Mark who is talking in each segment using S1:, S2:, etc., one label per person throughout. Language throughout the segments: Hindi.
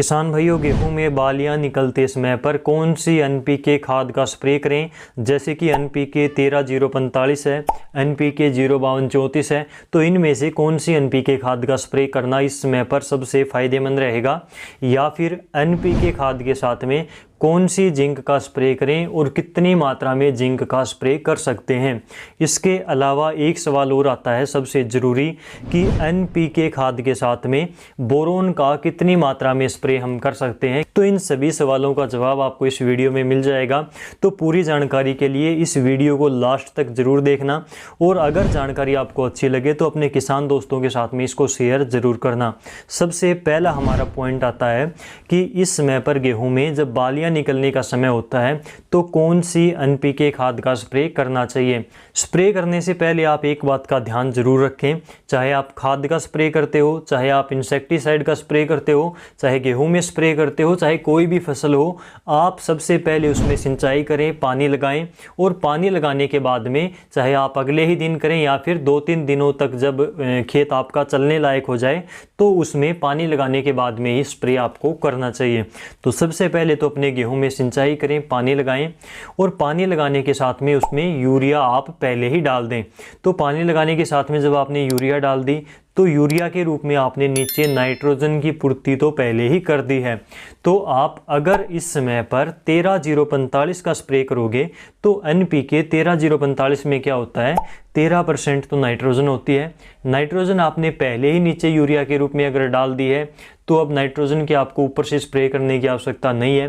S1: किसान भाइयों, गेहूं में बालियां निकलते समय पर कौन सी एनपीके खाद का स्प्रे करें। जैसे कि एनपीके 13-0-45 है, एनपीके 0-52-34 है, तो इनमें से कौन सी एनपीके खाद का स्प्रे करना इस समय पर सबसे फ़ायदेमंद रहेगा, या फिर एनपीके खाद के साथ में कौन सी जिंक का स्प्रे करें और कितनी मात्रा में जिंक का स्प्रे कर सकते हैं। इसके अलावा एक सवाल और आता है सबसे ज़रूरी कि एनपीके खाद के साथ में बोरोन का कितनी मात्रा में स्प्रे हम कर सकते हैं। तो इन सभी सवालों का जवाब आपको इस वीडियो में मिल जाएगा। तो पूरी जानकारी के लिए इस वीडियो को लास्ट तक ज़रूर देखना, और अगर जानकारी आपको अच्छी लगे तो अपने किसान दोस्तों के साथ में इसको शेयर ज़रूर करना। सबसे पहला हमारा पॉइंट आता है कि इस समय पर गेहूँ में जब बालियाँ निकलने का समय होता है तो कौन सी एनपीके खाद का स्प्रे करना चाहिए। स्प्रे करने से पहले आप एक बात का ध्यान जरूर रखें, चाहे आप खाद का स्प्रे करते हो, चाहे आप इंसेक्टिसाइड का स्प्रे करते हो, चाहे गेहूं में स्प्रे करते हो, चाहे कोई भी फसल हो, आप सबसे पहले उसमें सिंचाई करें, पानी लगाएं, और पानी लगाने के बाद में चाहे आप अगले ही दिन करें या फिर 2-3 दिनों तक जब खेत आपका चलने लायक हो जाए तो उसमें पानी लगाने के बाद में ही स्प्रे आपको करना चाहिए। तो सबसे पहले तो अपने गेहूं में सिंचाई करें, पानी लगाएं, और पानी लगाने के साथ में उसमें यूरिया आप पहले ही डाल दें। तो पानी लगाने के साथ में जब आपने यूरिया डाल दी तो यूरिया के रूप में आपने नीचे नाइट्रोजन की पूर्ति तो पहले ही कर दी है। तो आप अगर इस समय पर 13-0-45 का स्प्रे करोगे तो एनपीके 13-0-45 में क्या होता है, 13% तो नाइट्रोजन होती है। नाइट्रोजन आपने पहले ही नीचे यूरिया के रूप में अगर डाल दी है तो अब नाइट्रोजन की आपको ऊपर से स्प्रे करने की आवश्यकता नहीं है।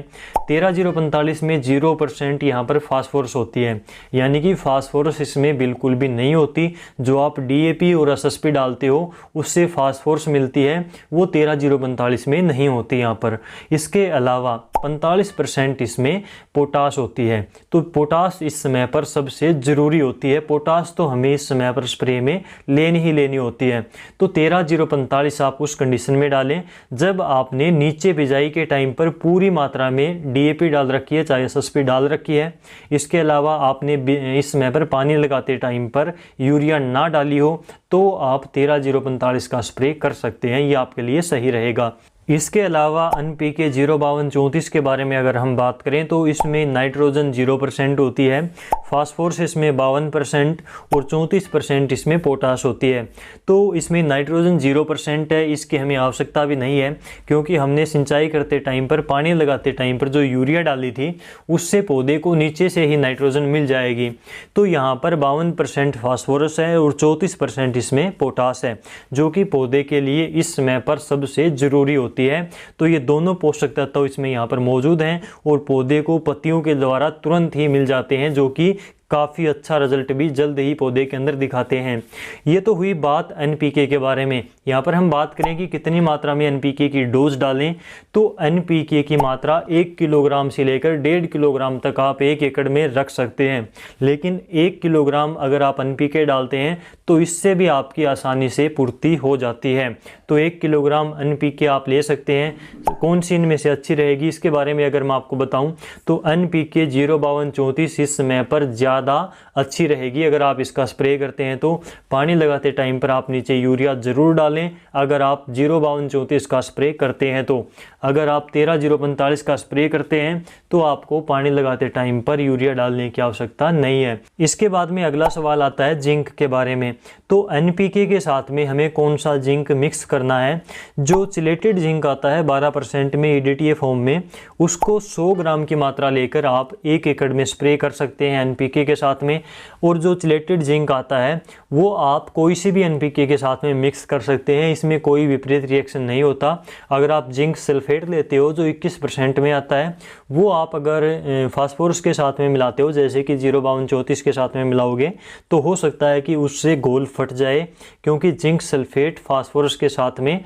S1: 13-0-45 में 0% यहाँ पर फास्फोरस होती है, यानी कि फास्फोरस इसमें बिल्कुल भी नहीं होती। जो आप डीएपी और एसएसपी डालते हो उससे फास्फोरस मिलती है, वो 13-0-45 में नहीं होती यहाँ पर। इसके अलावा 45% इसमें पोटाश होती है। तो पोटाश इस समय पर सबसे ज़रूरी होती है। पोटाश तो हमें इस समय पर स्प्रे में लेनी ही लेनी होती है। तो 13-0-45 आप उस कंडीशन में डालें जब आपने नीचे बिजाई के टाइम पर पूरी मात्रा में डीएपी डाल रखी है, चाहे एसएसपी डाल रखी है। इसके अलावा आपने इस समय पर पानी लगाते टाइम पर यूरिया ना डाली हो तो आप 13-0-45 का स्प्रे कर सकते हैं, ये आपके लिए सही रहेगा। इसके अलावा एनपीके 0-52-34 के बारे में अगर हम बात करें तो इसमें नाइट्रोजन 0% होती है, फास्फोरस इसमें 52% और 34% इसमें पोटाश होती है। तो इसमें नाइट्रोजन 0% है, इसकी हमें आवश्यकता भी नहीं है, क्योंकि हमने सिंचाई करते टाइम पर, पानी लगाते टाइम पर जो यूरिया डाली थी उससे पौधे को नीचे से ही नाइट्रोजन मिल जाएगी। तो यहाँ पर 52% फास्फोरस है और 34% इसमें पोटाश है, जो कि पौधे के लिए इस समय पर सबसे ज़रूरी होती है। तो ये दोनों पोषक तत्व इसमें यहाँ पर मौजूद हैं और पौधे को पत्तियों के द्वारा तुरंत ही मिल जाते हैं, जो कि काफ़ी अच्छा रिजल्ट भी जल्द ही पौधे के अंदर दिखाते हैं। ये तो हुई बात एनपीके के बारे में। यहाँ पर हम बात करें कि कितनी मात्रा में एनपीके की डोज डालें, तो एनपीके की मात्रा 1 किलोग्राम से लेकर 1.5 किलोग्राम तक आप 1 एकड़ में रख सकते हैं। लेकिन 1 किलोग्राम अगर आप एनपीके डालते हैं तो इससे भी आपकी आसानी से पूर्ति हो जाती है। तो 1 किलोग्राम एनपीके आप ले सकते हैं। कौन सी इनमें से अच्छी रहेगी इसके बारे में अगर मैं आपको बताऊं तो एनपीके 0-52-34 इस समय पर ज़्यादा अच्छी रहेगी। अगर आप इसका स्प्रे करते हैं तो पानी लगाते टाइम पर आप नीचे यूरिया ज़रूर डालें अगर आप 0-52-34 का स्प्रे करते हैं। तो अगर आप 13-0-45 का स्प्रे करते हैं तो आपको पानी लगाते टाइम पर यूरिया डालने की आवश्यकता नहीं है। इसके बाद में अगला सवाल आता है जिंक के बारे में। तो एनपीके के साथ में हमें कौन सा जिंक मिक्स करना है। जो चिलेटेड जिंक आता है 12% में ईडीटीए फॉर्म में, उसको 100 ग्राम की मात्रा लेकर आप 1 एकड़ में स्प्रे कर सकते हैं एनपीके के साथ में। और जो चिलेटेड जिंक आता है वो आप कोई सी भी एनपीके के साथ में मिक्स कर सकते हैं, इसमें कोई विपरीत रिएक्शन नहीं होता। अगर आप जिंक सल्फेट लेते हो जो 21% में आता है, वो आप अगर फास्फोरस के साथ में मिलाते हो, जैसे कि 0-52-34 के साथ में मिलाओगे, तो हो सकता है कि उससे घोल फट जाए, क्योंकि जिंक सल्फेट फास्फोरस के साथ में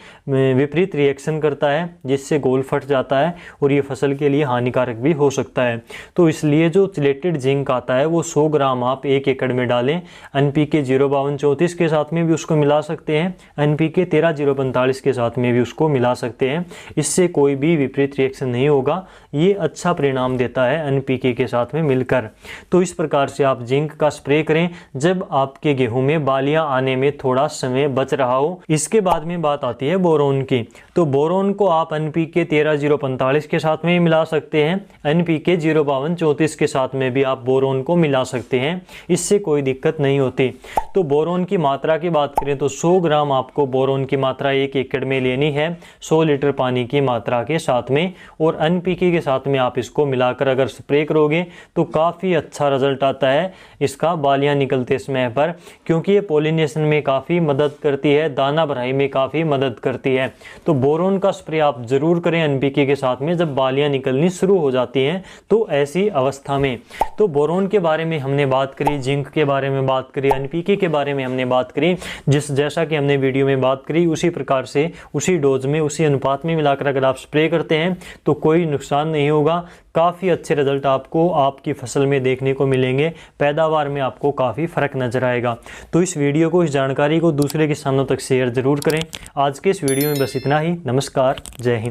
S1: विपरीत रिएक्शन करता है जिससे घोल फट जाता है और ये फसल के लिए हानिकारक भी हो सकता है। तो इसलिए जो चिलेटेड जिंक आता है वो 100 ग्राम आप 1 एकड़ में डालें। एनपीके 0-52-34 के साथ में भी उसको मिला सकते हैं, एनपीके 13-0-45 के साथ में भी उसको मिला सकते हैं। इससे कोई भी विपरीत रिएक्शन नहीं होगा, ये अच्छा परिणाम देता है एनपीके के साथ में मिलकर। तो इस प्रकार से आप जिंक का स्प्रे करें जब आपके गेहूं में बालियां बालियां आने में थोड़ा समय बच रहा हो। इसके बाद में बात आती है बोरोन की। तो बोरोन को आप NPK 13-045 के साथ में मिला सकते हैं, NPK 052-34 के साथ में भी आप बोरोन को मिला सकते हैं, इससे कोई दिक्कत नहीं होती। तो बोरोन की मात्रा की बात करें तो 100 ग्राम आपको बोरोन की मात्रा 1 एकड़ में लेनी है 100 लीटर पानी की मात्रा के साथ में, और NPK के साथ में आप इसको मिलाकर अगर स्प्रे करोगे तो काफ़ी अच्छा रिजल्ट आता है इसका बालियां निकलते समय पर, क्योंकि ये पॉलिनेशन में काफ़ी मदद करती है, दाना भराई में काफ़ी मदद करती है। तो बोरोन का स्प्रे आप ज़रूर करें NPK के साथ में जब बालियां निकलनी शुरू हो जाती हैं, तो ऐसी अवस्था में। तो बोरोन के बारे में हमने बात करी, जिंक के बारे में बात करी, NPK के बारे में हमने बात करी। जैसा कि हमने वीडियो में बात करी उसी प्रकार से उसी डोज में उसी अनुपात में मिलाकर अगर आप स्प्रे करते हैं तो कोई नुकसान नहीं होगा। काफ़ी अच्छे रिजल्ट आपको आपकी फसल में देखने को मिलेंगे, पैदावार में आपको काफ़ी फ़र्क नज़र आएगा। तो इस वीडियो को, इस जानकारी को दूसरे किसानों तक शेयर ज़रूर करें। आज के इस वीडियो में बस इतना ही। नमस्कार, जय हिंद।